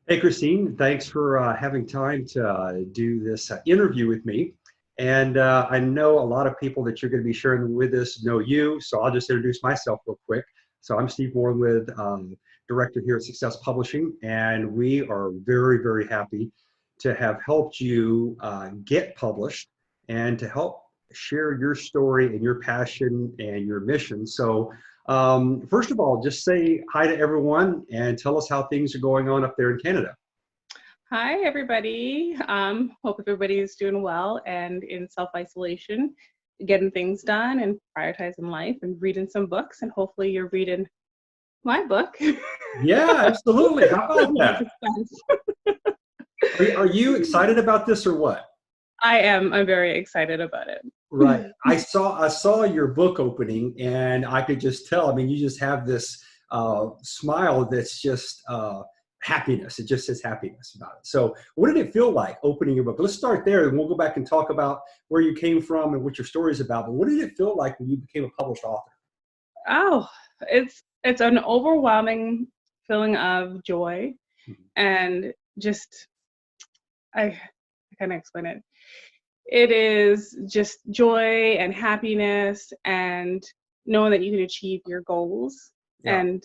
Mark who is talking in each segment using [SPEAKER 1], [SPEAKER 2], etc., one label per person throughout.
[SPEAKER 1] Hey, Christine, thanks for having time to do this interview with me. And I know a lot of people that you're going to be sharing with us know you, so I'll just introduce myself real quick. So I'm Steve Moore with director here at Success Publishing, and we are very, very happy to have helped you get published and to help share your story and your passion and your mission. So first of all, just say hi to everyone and tell us how things are going on up there in Canada.
[SPEAKER 2] Hi, everybody. Hope everybody is doing well and in self-isolation, getting things done and prioritizing life and reading some books. And hopefully you're reading my book.
[SPEAKER 1] Yeah, absolutely. How about that? Are you excited about this or what?
[SPEAKER 2] I am. I'm very excited about it.
[SPEAKER 1] Right. I saw your book opening and I could just tell. I mean, you just have this smile that's just happiness. It just says happiness about it. So, what did it feel like opening your book? Let's start there, and we'll go back and talk about where you came from and what your story is about. But what did it feel like when you became a published author?
[SPEAKER 2] Oh, it's an overwhelming feeling of joy and just I can't explain it. It is just joy and happiness and knowing that you can achieve your goals.
[SPEAKER 1] Yeah.
[SPEAKER 2] And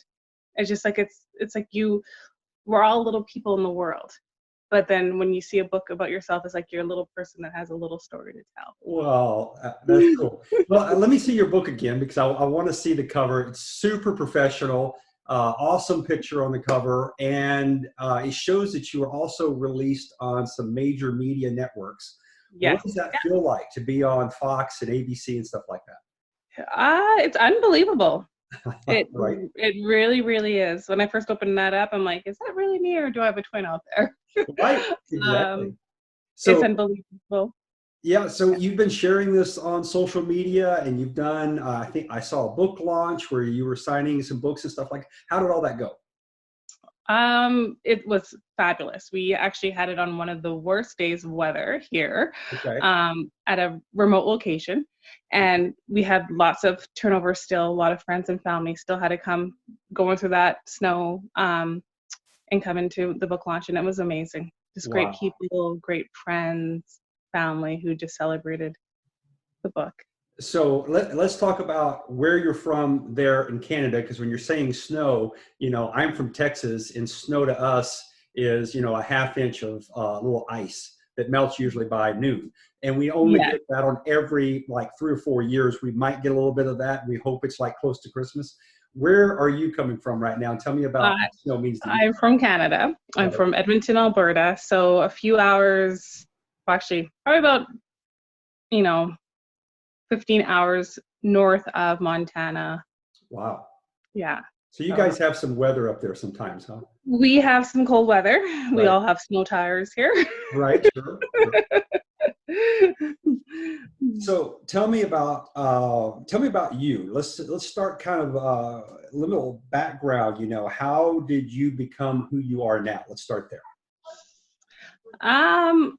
[SPEAKER 2] it's just like it's like we're all little people in the world. But then when you see a book about yourself, it's like you're a little person that has a little story to tell.
[SPEAKER 1] Well, that's cool. Well, let me see your book again because I want to see the cover. It's super professional, awesome picture on the cover, and it shows that you are also released on some major media networks. What
[SPEAKER 2] Yes.
[SPEAKER 1] does that feel like to be on Fox and ABC and stuff like
[SPEAKER 2] It's unbelievable.
[SPEAKER 1] that? Right,
[SPEAKER 2] It really, really is. When I first opened that up, I'm like, is that really me or do I have a twin out there?
[SPEAKER 1] right, exactly.
[SPEAKER 2] um, it's
[SPEAKER 1] So
[SPEAKER 2] unbelievable.
[SPEAKER 1] yeah, so you've been sharing this on social media, and you've done. I think I saw a book launch where you were signing some books and stuff like. How did all that go?
[SPEAKER 2] It was fabulous. We actually had it on one of the worst days of weather here,
[SPEAKER 1] Okay.
[SPEAKER 2] at a remote location, and we had lots of turnover still. A lot of friends and family still had to come going through that snow, and come into the book launch, and it was amazing. Just great
[SPEAKER 1] Wow.
[SPEAKER 2] people, great friends, family who just celebrated the book.
[SPEAKER 1] So let's talk about where you're from there in Canada, because when you're saying snow, I'm from Texas, and snow to us is, a half inch of little ice that melts usually by noon. And we only
[SPEAKER 2] Yeah.
[SPEAKER 1] get that on every like 3 or 4 years. We might get a little bit of that. We hope it's like close to Christmas. Where are you coming from right now? And tell me about
[SPEAKER 2] Uh,
[SPEAKER 1] what snow means to you.
[SPEAKER 2] I'm from Canada. I'm
[SPEAKER 1] Right.
[SPEAKER 2] from Edmonton, Alberta. So a few hours, well, actually, probably about, you know, 15 hours north of Montana.
[SPEAKER 1] Wow.
[SPEAKER 2] Yeah.
[SPEAKER 1] So you
[SPEAKER 2] So
[SPEAKER 1] guys have some weather up there sometimes, huh?
[SPEAKER 2] we have some cold weather. We
[SPEAKER 1] Right.
[SPEAKER 2] all have snow tires here.
[SPEAKER 1] Right. Sure. Sure. So tell me about you. Let's start kind of a little background. How did you become who you are now? Let's start there.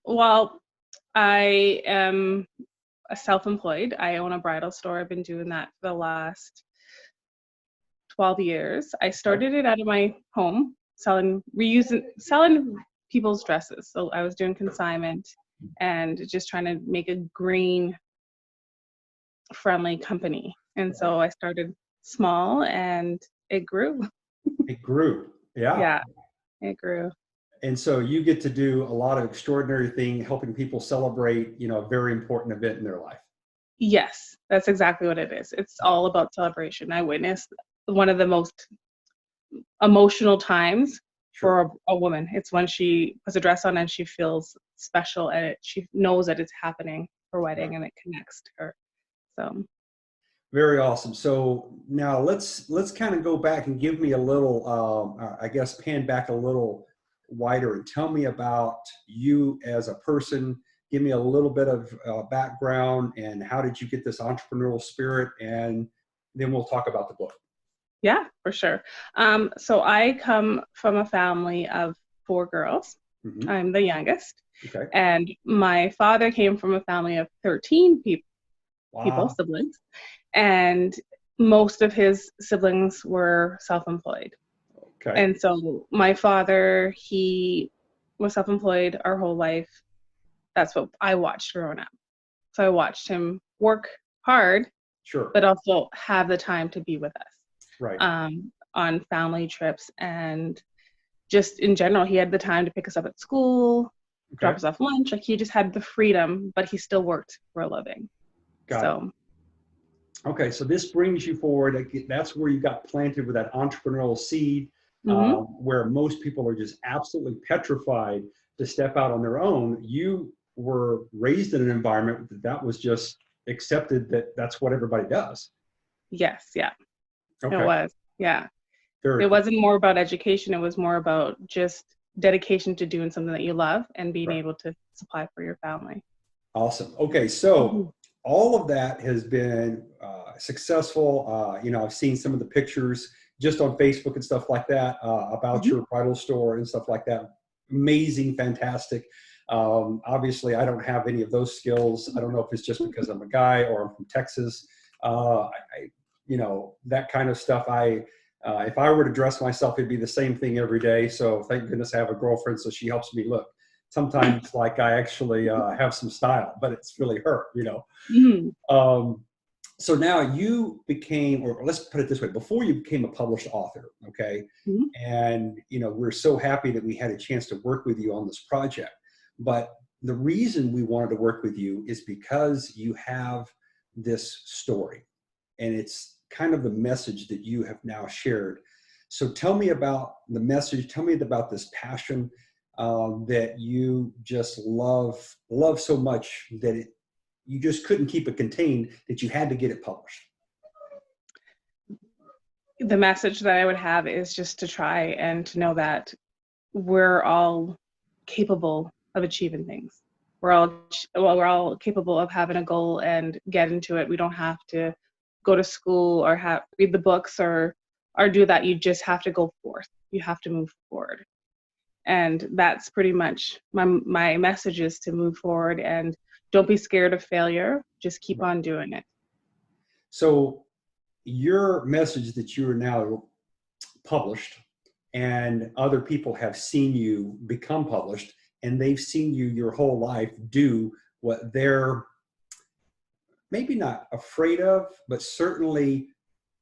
[SPEAKER 2] Well, I am self-employed. I own a bridal store. I've been doing that for the last 12 years. I
[SPEAKER 1] Okay.
[SPEAKER 2] started it out of my home, selling people's dresses. So I was doing consignment and just trying to make a green friendly company. And
[SPEAKER 1] Right.
[SPEAKER 2] so I started small and it grew.
[SPEAKER 1] It grew. Yeah.
[SPEAKER 2] Yeah, it grew.
[SPEAKER 1] And so you get to do a lot of extraordinary thing, helping people celebrate, a very important event in their life.
[SPEAKER 2] Yes, that's exactly what it is. It's all about celebration. I witnessed one of the most emotional times
[SPEAKER 1] Sure.
[SPEAKER 2] for a woman. It's when she puts a dress on and she feels special and she knows that it's happening, her
[SPEAKER 1] Right.
[SPEAKER 2] wedding, and it connects to her. So
[SPEAKER 1] Very awesome. So now let's kind of go back and give me a little, I guess, pan back a little wider and tell me about you as a person. Give me a little bit of background and how did you get this entrepreneurial spirit, and then we'll talk about the book.
[SPEAKER 2] yeah, for sure. So I come from a family of four girls.
[SPEAKER 1] Hmm.
[SPEAKER 2] I'm the youngest,
[SPEAKER 1] Okay.
[SPEAKER 2] and my father came from a family of 13 people,
[SPEAKER 1] Wow.
[SPEAKER 2] siblings, and most of his siblings were self-employed.
[SPEAKER 1] Okay.
[SPEAKER 2] And so my father, he was self-employed our whole life. That's what I watched growing up. So I watched him work hard,
[SPEAKER 1] Sure.
[SPEAKER 2] but also have the time to be with us
[SPEAKER 1] Right.
[SPEAKER 2] on family trips. And just in general, he had the time to pick us up at school, drop
[SPEAKER 1] Okay.
[SPEAKER 2] us off lunch. Like he just had the freedom, but he still worked for a living.
[SPEAKER 1] Got it.
[SPEAKER 2] So,
[SPEAKER 1] Okay, so this brings you forward. That's where you got planted with that entrepreneurial seed,
[SPEAKER 2] mhm.
[SPEAKER 1] where most people are just absolutely petrified to step out on their own. You were raised in an environment that was just accepted that that's what everybody does.
[SPEAKER 2] Yes, yeah, it
[SPEAKER 1] Okay,
[SPEAKER 2] was. Yeah.
[SPEAKER 1] very
[SPEAKER 2] It
[SPEAKER 1] cool.
[SPEAKER 2] wasn't more about education. It was more about just dedication to doing something that you love and being
[SPEAKER 1] Right.
[SPEAKER 2] able to supply for your family.
[SPEAKER 1] Awesome. Okay, so
[SPEAKER 2] Mhm.
[SPEAKER 1] all of that has been successful. I've seen some of the pictures just on Facebook and stuff like that about
[SPEAKER 2] Mhm.
[SPEAKER 1] your bridal store and stuff like that. Amazing, fantastic. Obviously, I don't have any of those skills. I don't know if it's just because I'm a guy or I'm from Texas. That kind of stuff. If I were to dress myself, it'd be the same thing every day. So thank goodness I have a girlfriend, so she helps me look sometimes like I actually have some style, but it's really her.
[SPEAKER 2] Mhm.
[SPEAKER 1] Um, so now you became, or let's put it this way, before you became a published author, okay?
[SPEAKER 2] Mhm.
[SPEAKER 1] And, we're so happy that we had a chance to work with you on this project. But the reason we wanted to work with you is because you have this story, and it's kind of the message that you have now shared. So tell me about the message. Tell me about this passion that you just love so much that you just couldn't keep it contained, that you had to get it published.
[SPEAKER 2] The message that I would have is just to try and to know that we're all capable of achieving things. We're all capable of having a goal and get into it. We don't have to go to school or read the books or do that. You just have to go forth. You have to move forward. And that's pretty much my message, is to move forward and don't be scared of failure. Just keep
[SPEAKER 1] Right.
[SPEAKER 2] on doing it.
[SPEAKER 1] So your message that you are now published, and other people have seen you become published, and they've seen you your whole life do what they're maybe not afraid of, but certainly,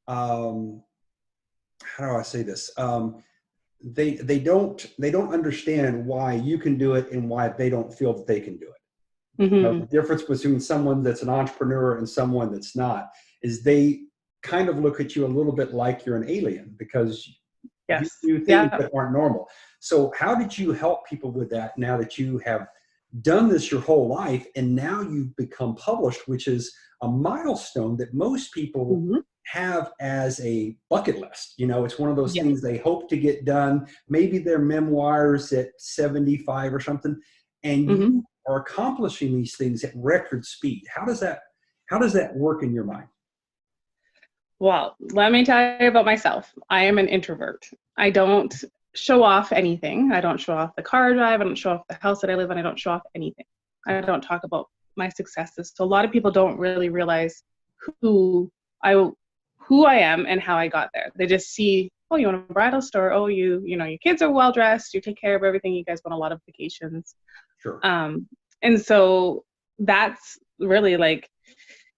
[SPEAKER 1] um, how do I say this? They don't understand why you can do it and why they don't feel that they can do it.
[SPEAKER 2] Hmm.
[SPEAKER 1] The difference between someone that's an entrepreneur and someone that's not is they kind of look at you a little bit like you're an alien, because you
[SPEAKER 2] Yes.
[SPEAKER 1] do things
[SPEAKER 2] Yeah.
[SPEAKER 1] that aren't normal. So how did you help people with that, now that you have done this your whole life and now you've become published, which is a milestone that most people
[SPEAKER 2] Hmm.
[SPEAKER 1] have as a bucket list? It's one of those
[SPEAKER 2] Yeah.
[SPEAKER 1] things they hope to get done, maybe their memoirs at 75 or something, and
[SPEAKER 2] Hmm.
[SPEAKER 1] you are accomplishing these things at record speed. How does that work in your mind?
[SPEAKER 2] Well, let me tell you about myself. I am an introvert. I don't show off anything. I don't show off the car I drive. I don't show off the house that I live in. I don't show off anything. I don't talk about my successes. So a lot of people don't really realize who I who I am and how I got there. They just see, oh, you own a bridal store. Oh, your kids are well dressed. You take care of everything. You guys go on a lot of vacations.
[SPEAKER 1] Sure.
[SPEAKER 2] And so that's really like,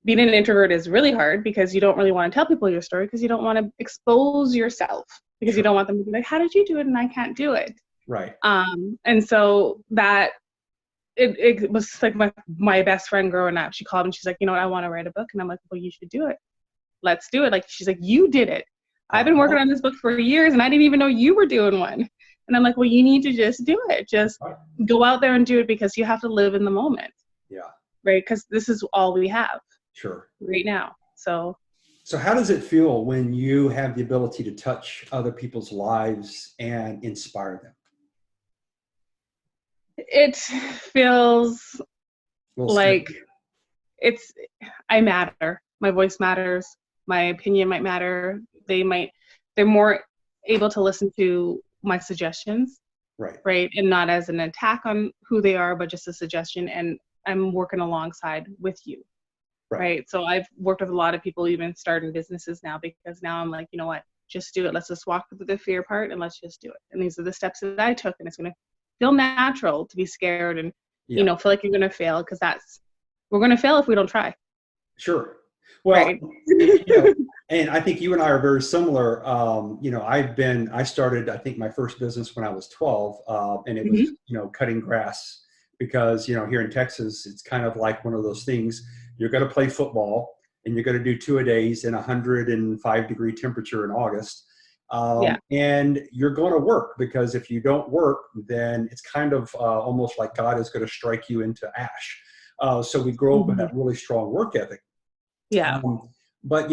[SPEAKER 2] being an introvert is really hard, because you don't really want to tell people your story, because you don't want to expose yourself, because you
[SPEAKER 1] Sure.
[SPEAKER 2] don't want them to be like, how did you do it and I can't do it.
[SPEAKER 1] Right.
[SPEAKER 2] And so that it was like my best friend growing up. She called me, she's like, you know what, I want to write a book. And I'm like, well, you should do it. Let's do it. Like, she's like, you did it. I've been working
[SPEAKER 1] Uh-huh.
[SPEAKER 2] on this book for years and I didn't even know you were doing one. And I'm like, well, you need to just do it. Just
[SPEAKER 1] Right.
[SPEAKER 2] go out there and do it, because you have to live in the moment,
[SPEAKER 1] Yeah.
[SPEAKER 2] right? Because this is all we have
[SPEAKER 1] Sure.
[SPEAKER 2] right now. So
[SPEAKER 1] So how does it feel when you have the ability to touch other people's lives and inspire them?
[SPEAKER 2] it feels
[SPEAKER 1] Well,
[SPEAKER 2] like
[SPEAKER 1] Steve.
[SPEAKER 2] I matter. My voice matters. My opinion might matter. They're more able to listen to my suggestions,
[SPEAKER 1] Right.
[SPEAKER 2] right? And not as an attack on who they are, but just a suggestion. And I'm working alongside with you,
[SPEAKER 1] Right.
[SPEAKER 2] right? So I've worked with a lot of people, even starting businesses now, because now I'm like, you know what? just do it. Let's just walk through the fear part and let's just do it. And these are the steps that I took, and it's going to feel natural to be scared and,
[SPEAKER 1] Yeah.
[SPEAKER 2] feel like you're going to fail, because we're going to fail if we don't try.
[SPEAKER 1] Sure. Well,
[SPEAKER 2] Right.
[SPEAKER 1] and I think you and I are very similar. I started, I think, my first business when I was 12, and it was, cutting grass, because, here in Texas, it's kind of like one of those things. You're going to play football and you're going to do 2-a-days in 105-degree temperature in August. And you're going to work, because if you don't work, then it's kind of almost like God is going to strike you into ash. So we grow up with that really strong work ethic.
[SPEAKER 2] Yeah.
[SPEAKER 1] But,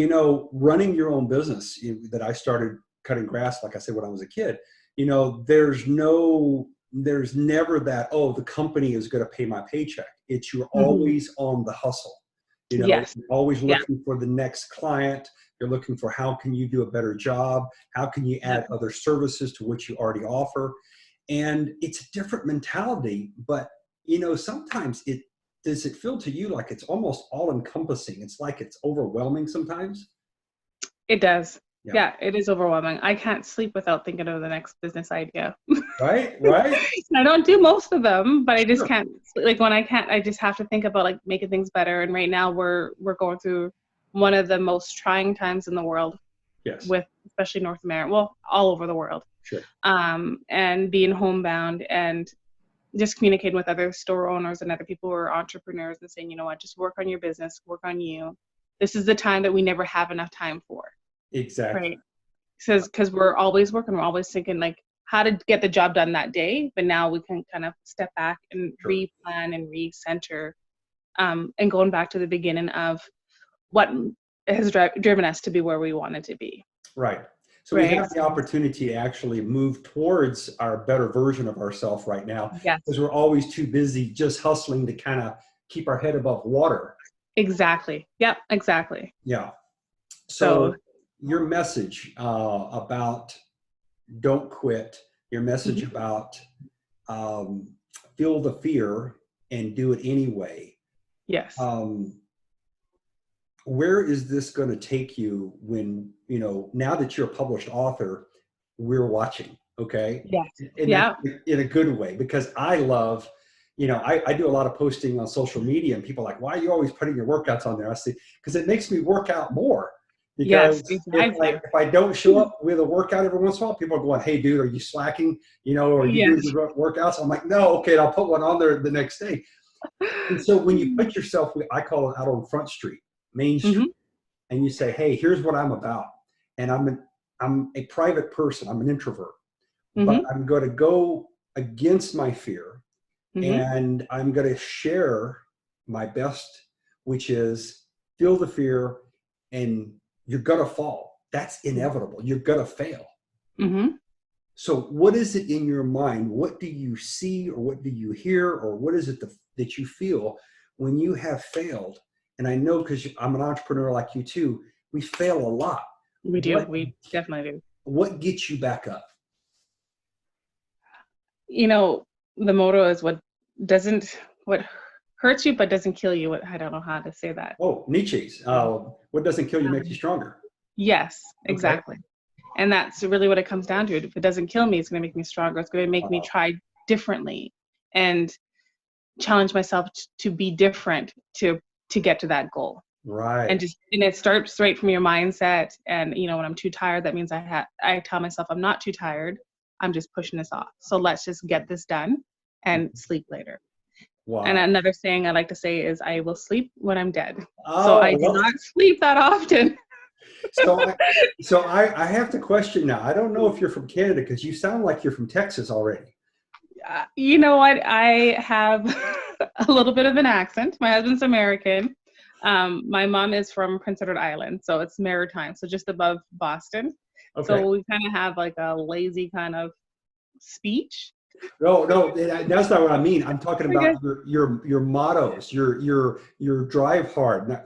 [SPEAKER 1] running your own business, that I started cutting grass, like I said, when I was a kid, there's never that, oh, the company is going to pay my paycheck. It's you're always on the hustle. You're always looking for the next client. You're looking for how can you do a better job? How can you add other services to what you already offer? And it's a different mentality, but, sometimes does it feel to you like it's almost all encompassing? It's like it's overwhelming sometimes?
[SPEAKER 2] It does. Yeah, it is overwhelming. I can't sleep without thinking of the next business idea.
[SPEAKER 1] Right.
[SPEAKER 2] I don't do most of them, but I just can't, like when I can't, I just have to think about like making things better. And right now we're going through one of the most trying times in the world.
[SPEAKER 1] Yes.
[SPEAKER 2] With especially North America, well, all over the world.
[SPEAKER 1] Sure.
[SPEAKER 2] And being homebound and just communicating with other store owners and other people who are entrepreneurs and saying, just work on your business, work on you. This is the time that we never have enough time for.
[SPEAKER 1] Exactly.
[SPEAKER 2] Right. Because we're always working, we're always thinking like how to get the job done that day. But now we can kind of step back and replan and recenter, and going back to the beginning of what has driven us to be where we wanted to be.
[SPEAKER 1] Right. So we have the opportunity to actually move towards our better version of ourselves right now.
[SPEAKER 2] Yes.
[SPEAKER 1] Because we're always too busy just hustling to kind of keep our head above water.
[SPEAKER 2] Exactly. Yep. Exactly.
[SPEAKER 1] Yeah. So your message about don't quit, your message about feel the fear and do it anyway.
[SPEAKER 2] Yes.
[SPEAKER 1] Where is this going to take you when, now that you're a published author, we're watching, okay?
[SPEAKER 2] Yes.
[SPEAKER 1] In a good way, because I love, I do a lot of posting on social media, and people are like, why are you always putting your workouts on there? I say, because it makes me work out more. Because if I don't show up with a workout every once in a while, people are going, hey, dude, are you slacking? Or you do your workouts? I'm like, no, okay, I'll put one on there the next day. And so when you put yourself, I call it out on Front Street, Main Street, and you say, hey, here's what I'm about. And I'm a private person. I'm an introvert. But I'm going to go against my fear, and I'm going to share my best, which is feel the fear, and you're going to fall. That's inevitable. You're going to fail. So what is it in your mind? What do you see, or what do you hear, or what is it that you feel when you have failed? And I know, because I'm an entrepreneur like you too, we fail a lot.
[SPEAKER 2] We do. We definitely do.
[SPEAKER 1] What gets you back up?
[SPEAKER 2] The motto is what hurts you but doesn't kill you. I don't know how to say that.
[SPEAKER 1] Oh, Nietzsche's. What doesn't kill you makes you stronger.
[SPEAKER 2] Yes, exactly. Okay. And that's really what it comes down to. If it doesn't kill me, it's going to make me stronger. It's going to make me try differently and challenge myself to be different to get to that goal.
[SPEAKER 1] Right.
[SPEAKER 2] And it starts right from your mindset. And when I'm too tired, that means I tell myself I'm not too tired. I'm just pushing this off. So let's just get this done and sleep later. Wow. And another saying I like to say is, I will sleep when I'm dead. So I do not sleep that often.
[SPEAKER 1] So I have to question now. I don't know if you're from Canada, because you sound like you're from Texas already.
[SPEAKER 2] You know what? I have a little bit of an accent. My husband's American. My mom is from Prince Edward Island, so it's maritime, so just above Boston. Okay. So we kind of have like a lazy kind of speech.
[SPEAKER 1] No, that's not what I mean. I'm talking about your mottos, your drive hard.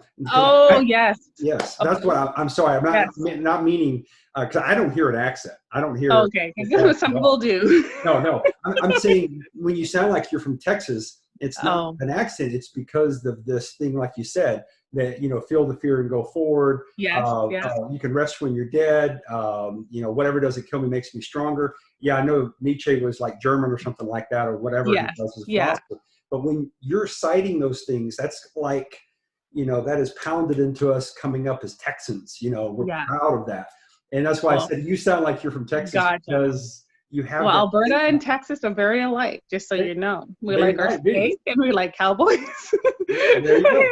[SPEAKER 2] Yes.
[SPEAKER 1] Yes, that's what I'm sorry. I'm not meaning, because I don't hear an accent. I don't hear.
[SPEAKER 2] Okay, because some people do.
[SPEAKER 1] No. I'm saying when you sound like you're from Texas, It's not
[SPEAKER 2] Oh,
[SPEAKER 1] an accident. It's because of this thing, like you said, that, feel the fear and go forward.
[SPEAKER 2] yes, yes,
[SPEAKER 1] You can rest when you're dead. Whatever doesn't kill me makes me stronger. Yeah, I know Nietzsche was like German or something like that, or whatever he
[SPEAKER 2] yes,
[SPEAKER 1] was as a
[SPEAKER 2] yeah.
[SPEAKER 1] philosopher. But when you're citing those things, that's like, that is pounded into us coming up as Texans. We're
[SPEAKER 2] Yeah.
[SPEAKER 1] proud of that. And that's why I
[SPEAKER 2] Well,
[SPEAKER 1] said you sound like you're from Texas,
[SPEAKER 2] gotcha.
[SPEAKER 1] because you have
[SPEAKER 2] Well,
[SPEAKER 1] that
[SPEAKER 2] Alberta and
[SPEAKER 1] thinking.
[SPEAKER 2] Texas are very alike, just so you know. We
[SPEAKER 1] They
[SPEAKER 2] like our
[SPEAKER 1] might be.
[SPEAKER 2] steak and we like cowboys.
[SPEAKER 1] Well, there you go.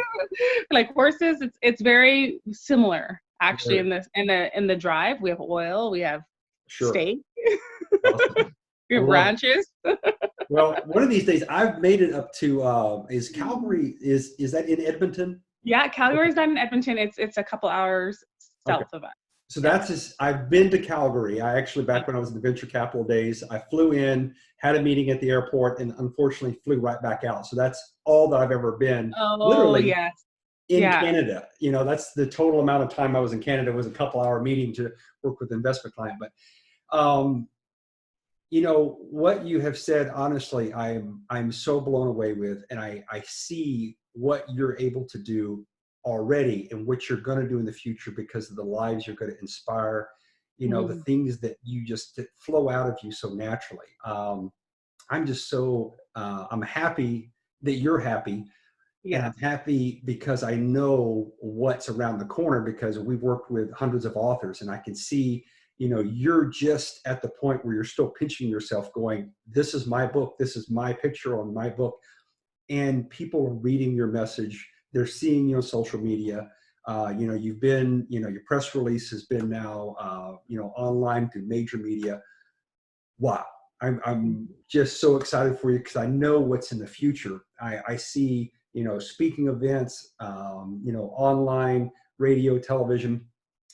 [SPEAKER 2] Like horses, it's very similar actually
[SPEAKER 1] Very.
[SPEAKER 2] in the drive. We have oil, we have
[SPEAKER 1] Sure.
[SPEAKER 2] steak,
[SPEAKER 1] Awesome.
[SPEAKER 2] we
[SPEAKER 1] I
[SPEAKER 2] have
[SPEAKER 1] love it.
[SPEAKER 2] ranches.
[SPEAKER 1] Well, one of these days I've made it up to, is Calgary, is that in Edmonton?
[SPEAKER 2] Yeah,
[SPEAKER 1] Okay.
[SPEAKER 2] Calgary's not in Edmonton. It's a couple hours
[SPEAKER 1] Okay.
[SPEAKER 2] south of us.
[SPEAKER 1] So
[SPEAKER 2] Yeah.
[SPEAKER 1] I've been to Calgary. I actually, back when I was in the venture capital days, I flew in, had a meeting at the airport, and unfortunately flew right back out. So that's all that I've ever been,
[SPEAKER 2] Oh,
[SPEAKER 1] literally,
[SPEAKER 2] yes.
[SPEAKER 1] in
[SPEAKER 2] Yeah.
[SPEAKER 1] Canada. That's the total amount of time I was in Canada, was a couple-hour meeting to work with an investment client. But um, what you have said, honestly, I'm so blown away with, and I see what you're able to do already and what you're going to do in the future, because of the lives you're going to inspire, the
[SPEAKER 2] Mhm.
[SPEAKER 1] things that that flow out of you so naturally. I'm just so, I'm happy that you're happy, and
[SPEAKER 2] Yes.
[SPEAKER 1] I'm happy because I know what's around the corner, because we've worked with hundreds of authors, and I can see, you're just at the point where you're still pinching yourself going, this is my book. This is my picture on my book. And people are reading your message. They're seeing you on social media. You've been, your press release has been now, online through major media. Wow. I'm
[SPEAKER 2] Mhm.
[SPEAKER 1] just so excited for you, because I know what's in the future. I see, speaking events, online, radio, television,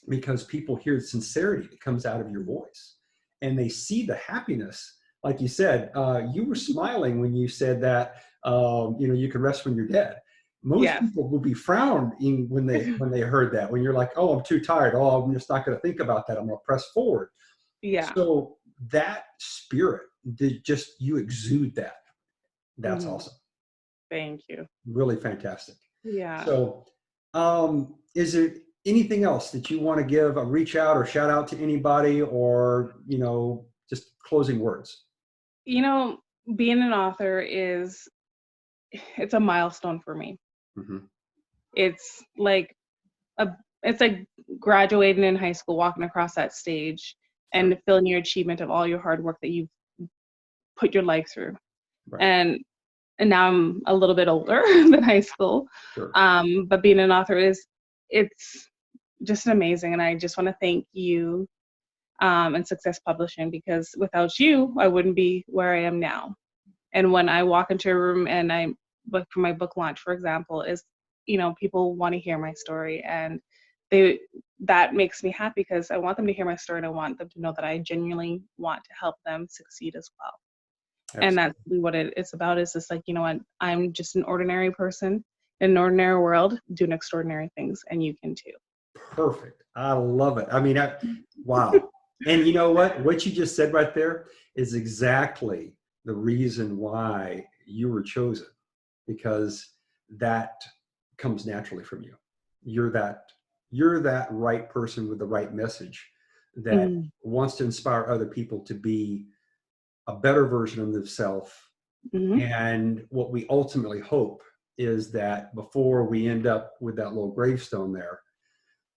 [SPEAKER 1] because people hear the sincerity that comes out of your voice, and they see the happiness. Like you said, you were smiling when you said that, you can rest when you're dead. Most
[SPEAKER 2] Yes.
[SPEAKER 1] people will be frowning when they heard that, when you're like, oh, I'm too tired. Oh, I'm just not going to think about that. I'm going to press forward.
[SPEAKER 2] Yeah.
[SPEAKER 1] So that spirit, you exude that. That's
[SPEAKER 2] Mhm.
[SPEAKER 1] awesome.
[SPEAKER 2] Thank you.
[SPEAKER 1] Really fantastic.
[SPEAKER 2] Yeah.
[SPEAKER 1] So, is there anything else that you want to give a reach out or shout out to anybody, or, just closing words?
[SPEAKER 2] You know, being an author it's a milestone for me.
[SPEAKER 1] Hmm.
[SPEAKER 2] It's like a it's like graduating in high school, walking across that stage
[SPEAKER 1] Sure.
[SPEAKER 2] and feeling your achievement of all your hard work that you've put your life through.
[SPEAKER 1] Right.
[SPEAKER 2] And now I'm a little bit older than high school.
[SPEAKER 1] Sure.
[SPEAKER 2] But being an author it's just amazing. And I just want to thank you and Success Publishing, because without you, I wouldn't be where I am now. And when I walk into a room and I book for my book launch, for example, is people want to hear my story, and they that makes me happy, because I want them to hear my story, and I want them to know that I genuinely want to help them succeed as well. And that's
[SPEAKER 1] Absolutely.
[SPEAKER 2] really what it's about, is just like, what, I'm just an ordinary person in an ordinary world doing extraordinary things, and you can too.
[SPEAKER 1] Perfect. I love it. I mean, wow. And you know what? What you just said right there is exactly the reason why you were chosen, because that comes naturally from you. You're that you're that right person with the right message, that
[SPEAKER 2] Mhm.
[SPEAKER 1] wants to inspire other people to be a better version of themselves.
[SPEAKER 2] Mhm.
[SPEAKER 1] And what we ultimately hope is that before we end up with that little gravestone there,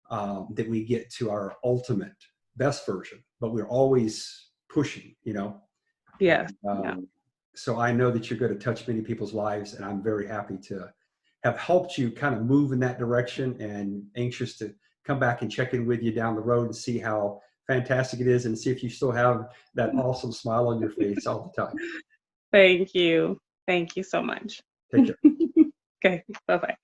[SPEAKER 1] that we get to our ultimate best version. But we're always pushing.
[SPEAKER 2] Yes.
[SPEAKER 1] And,
[SPEAKER 2] Yeah.
[SPEAKER 1] so I know that you're going to touch many people's lives, and I'm very happy to have helped you kind of move in that direction, and anxious to come back and check in with you down the road and see how fantastic it is, and see if you still have that awesome smile on your face all the time.
[SPEAKER 2] Thank you. Thank you so much.
[SPEAKER 1] Take care.
[SPEAKER 2] Okay. Bye bye.